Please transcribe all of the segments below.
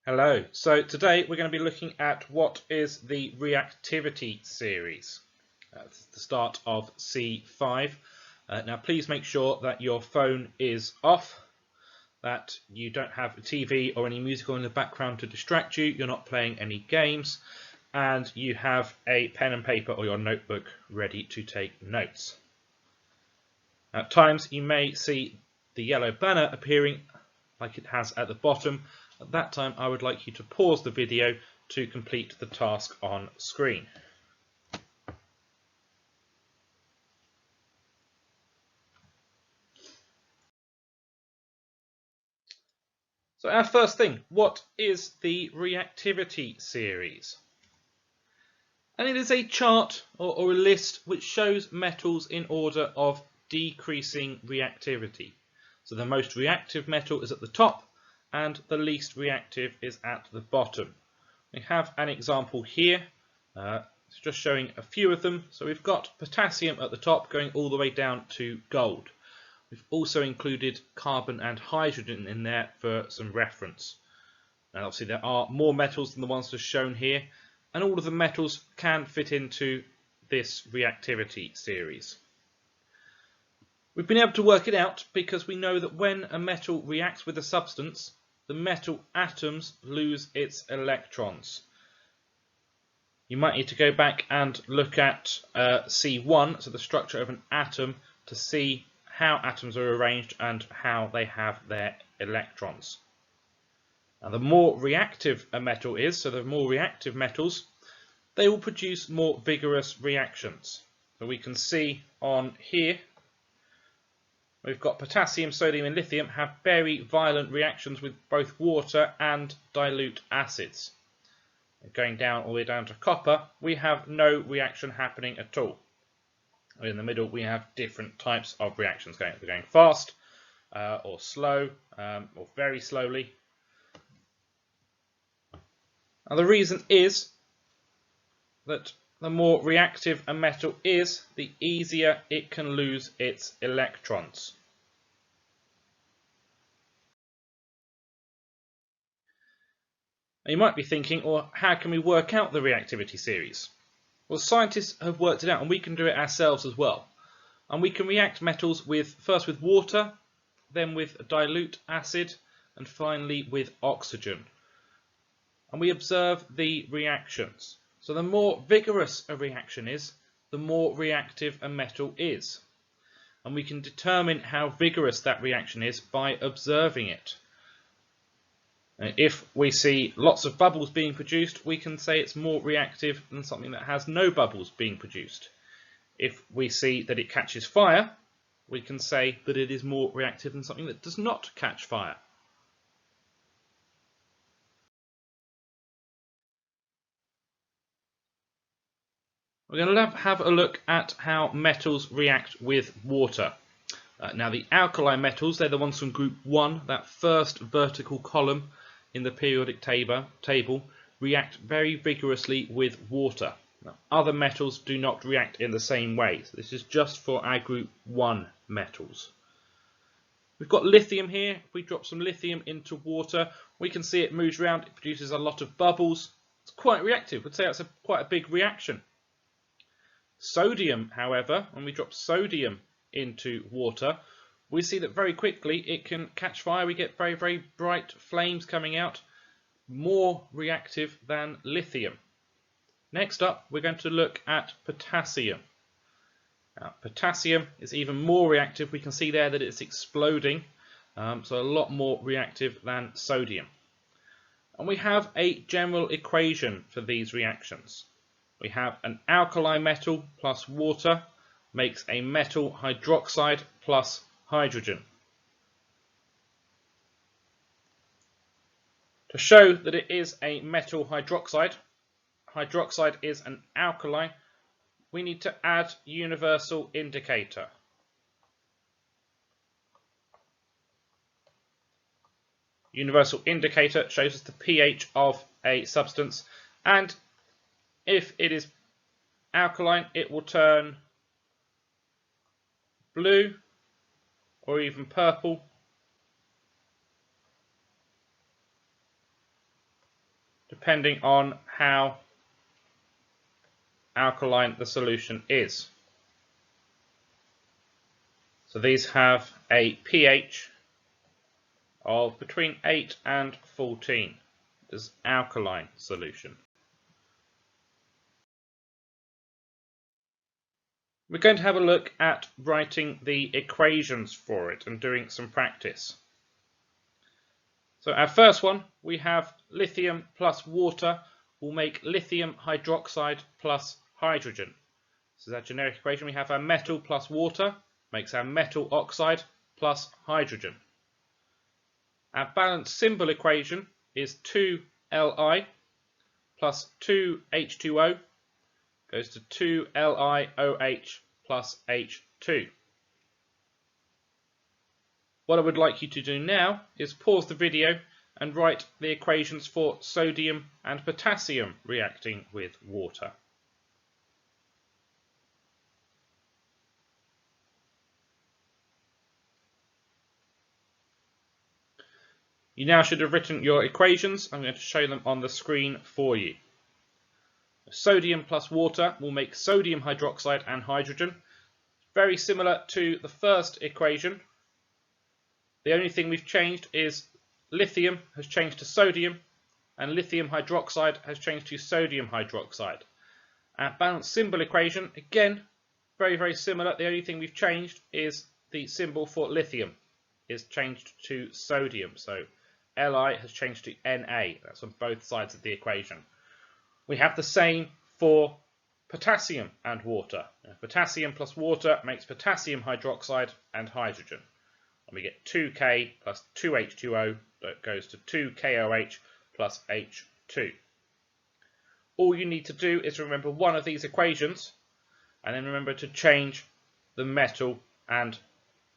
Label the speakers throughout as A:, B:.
A: Hello, so today we're going to be looking at what is the reactivity series. It's the start of C5. Now please make sure that your phone is off, that you don't have a TV or any music on in the background to distract you, you're not playing any games, and you have a pen and paper or your notebook ready to take notes. At times you may see the yellow banner appearing like it has at the bottom. At that time, I would like you to pause the video to complete the task on screen. So our first thing, what is the reactivity series? And it is a chart or a list which shows metals in order of decreasing reactivity. So the most reactive metal is at the top and the least reactive is at the bottom. We have an example here. It's just showing a few of them. So we've got potassium at the top going all the way down to gold. We've also included carbon and hydrogen in there for some reference. Now obviously there are more metals than the ones just shown here, and all of the metals can fit into this reactivity series. We've been able to work it out because we know that when a metal reacts with a substance, the metal atoms lose its electrons. You might need to go back and look at C1, so the structure of an atom, to see how atoms are arranged and how they have their electrons. Now, the more reactive a metal is, so the more reactive metals, they will produce more vigorous reactions. So we can see on here, we've got potassium, sodium and lithium have very violent reactions with both water and dilute acids. Going down all the way down to copper, we have no reaction happening at all. In the middle we have different types of reactions going. They're going fast or slow or very slowly. Now the reason is that the more reactive a metal is, the easier it can lose its electrons. Now you might be thinking, well, how can we work out the reactivity series? Well, scientists have worked it out, and we can do it ourselves as well. And we can react metals first with water, then with dilute acid, and finally with oxygen. And we observe the reactions. So the more vigorous a reaction is, the more reactive a metal is. And we can determine how vigorous that reaction is by observing it. If we see lots of bubbles being produced, we can say it's more reactive than something that has no bubbles being produced. If we see that it catches fire, we can say that it is more reactive than something that does not catch fire. We're going to have a look at how metals react with water. Now the alkali metals, they're the ones from group 1, that first vertical column in the periodic table, react very vigorously with water. Now, other metals do not react in the same way. So this is just for our group 1 metals. We've got lithium here. If we drop some lithium into water, we can see it moves around. It produces a lot of bubbles. It's quite reactive. We'd say that's quite a big reaction. Sodium, however, when we drop sodium into water, we see that very quickly it can catch fire. We get very, very bright flames coming out, more reactive than lithium. Next up, we're going to look at potassium. Now, potassium is even more reactive. We can see there that it's exploding, so a lot more reactive than sodium. And we have a general equation for these reactions. We have an alkali metal plus water makes a metal hydroxide plus hydrogen. To show that it is a metal hydroxide, hydroxide is an alkali, we need to add universal indicator. Universal indicator shows us the pH of a substance, and if it is alkaline, it will turn blue or even purple. depending on how alkaline the solution is. So these have a pH of between 8 and 14. This is alkaline solution. We're going to have a look at writing the equations for it and doing some practice. So our first one, we have lithium plus water will make lithium hydroxide plus hydrogen. This is our generic equation. We have our metal plus water makes our metal oxide plus hydrogen. Our balanced symbol equation is 2Li plus 2H2O goes to 2LiOH plus H2. What I would like you to do now is pause the video and write the equations for sodium and potassium reacting with water. You now should have written your equations. I'm going to show them on the screen for you. Sodium plus water will make sodium hydroxide and hydrogen. Very similar to the first equation. The only thing we've changed is lithium has changed to sodium and lithium hydroxide has changed to sodium hydroxide. Our balanced symbol equation, again, very similar. The only thing we've changed is the symbol for lithium is changed to sodium. So Li has changed to Na. That's on both sides of the equation. We have the same for potassium and water. Potassium plus water makes potassium hydroxide and hydrogen. And we get 2K plus 2H2O that goes to 2KOH plus H2. All you need to do is remember one of these equations and then remember to change the metal and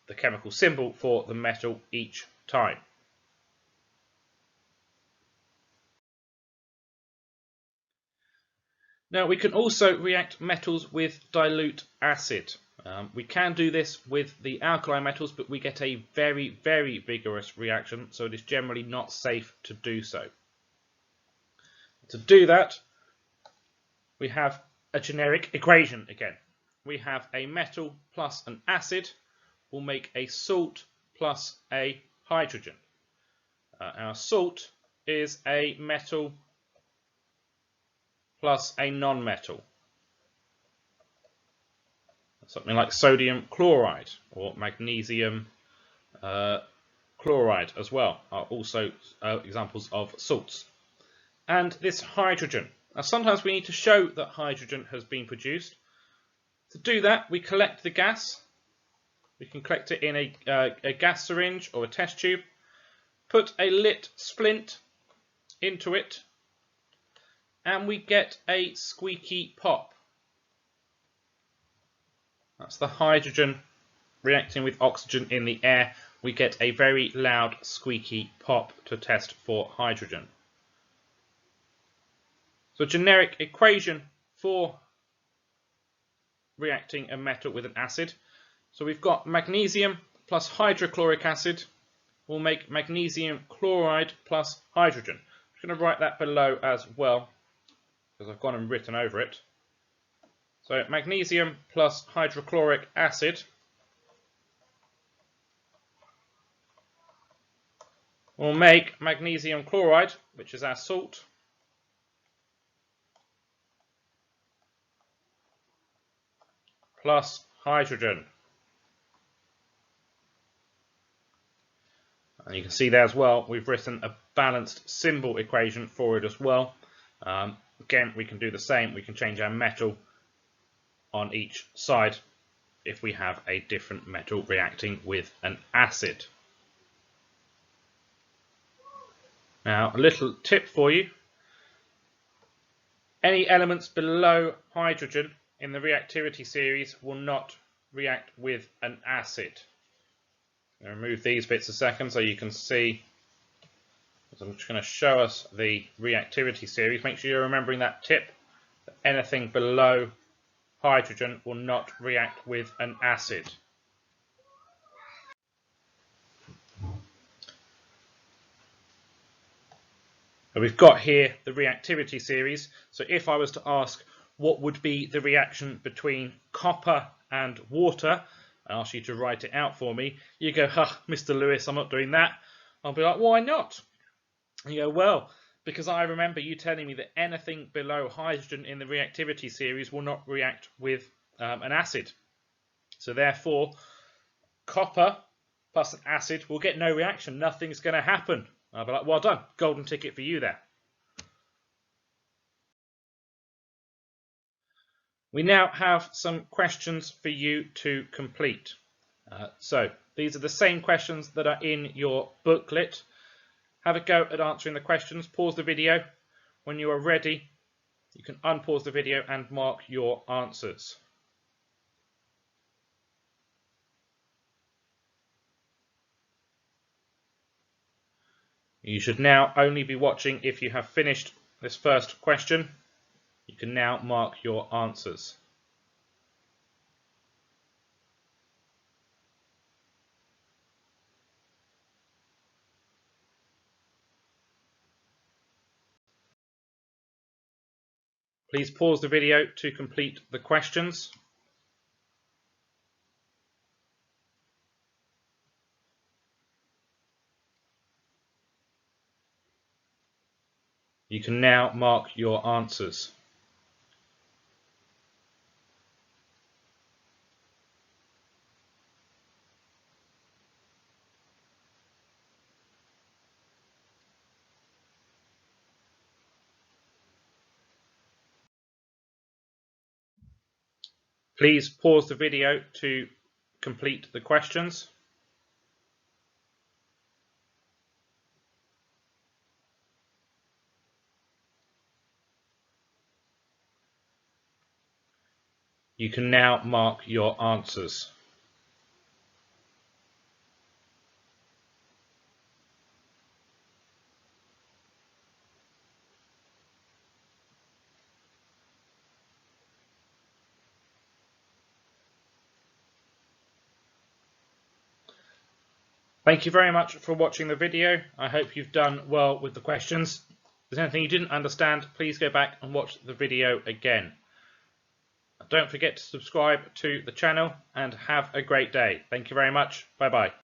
A: the chemical symbol for the metal each time. Now we can also react metals with dilute acid. We can do this with the alkali metals, but we get a very vigorous reaction, so it is generally not safe to do so. To do that, we have a generic equation again. We have a metal plus an acid will make a salt plus a hydrogen. Our salt is a metal plus a non-metal. Something like sodium chloride or magnesium chloride as well are also examples of salts. And this hydrogen. Now sometimes we need to show that hydrogen has been produced. To do that, we collect the gas. We can collect it in a gas syringe or a test tube. Put a lit splint into it, and we get a squeaky pop. That's the hydrogen reacting with oxygen in the air. We get a very loud squeaky pop to test for hydrogen. So a generic equation for reacting a metal with an acid. So we've got magnesium plus hydrochloric acid will make magnesium chloride plus hydrogen. I'm going to write that below as well because I've gone and written over it. So magnesium plus hydrochloric acid will make magnesium chloride, which is our salt, plus hydrogen. And you can see there as well, we've written a balanced symbol equation for it as well. Again, we can do the same. We can change our metal on each side if we have a different metal reacting with an acid. Now, a little tip for you. Any elements below hydrogen in the reactivity series will not react with an acid. I'll remove these bits a second so you can see. So I'm just going to show us the reactivity series. Make sure you're remembering that tip. That anything below hydrogen will not react with an acid. We've got here the reactivity series. So if I was to ask what would be the reaction between copper and water, I ask you to write it out for me. You go, Mr. Lewis, I'm not doing that. I'll be like, why not? And you go, well, because I remember you telling me that anything below hydrogen in the reactivity series will not react with an acid. So therefore, copper plus an acid will get no reaction. Nothing's going to happen. I'll be like, well done. Golden ticket for you there. We now have some questions for you to complete. So these are the same questions that are in your booklet. Have a go at answering the questions. Pause the video. When you are ready, you can unpause the video and mark your answers. You should now only be watching if you have finished this first question. You can now mark your answers. Please pause the video to complete the questions. You can now mark your answers. Please pause the video to complete the questions. You can now mark your answers. Thank you very much for watching the video. I hope you've done well with the questions. If there's anything you didn't understand, please go back and watch the video again. Don't forget to subscribe to the channel and have a great day. Thank you very much. Bye bye.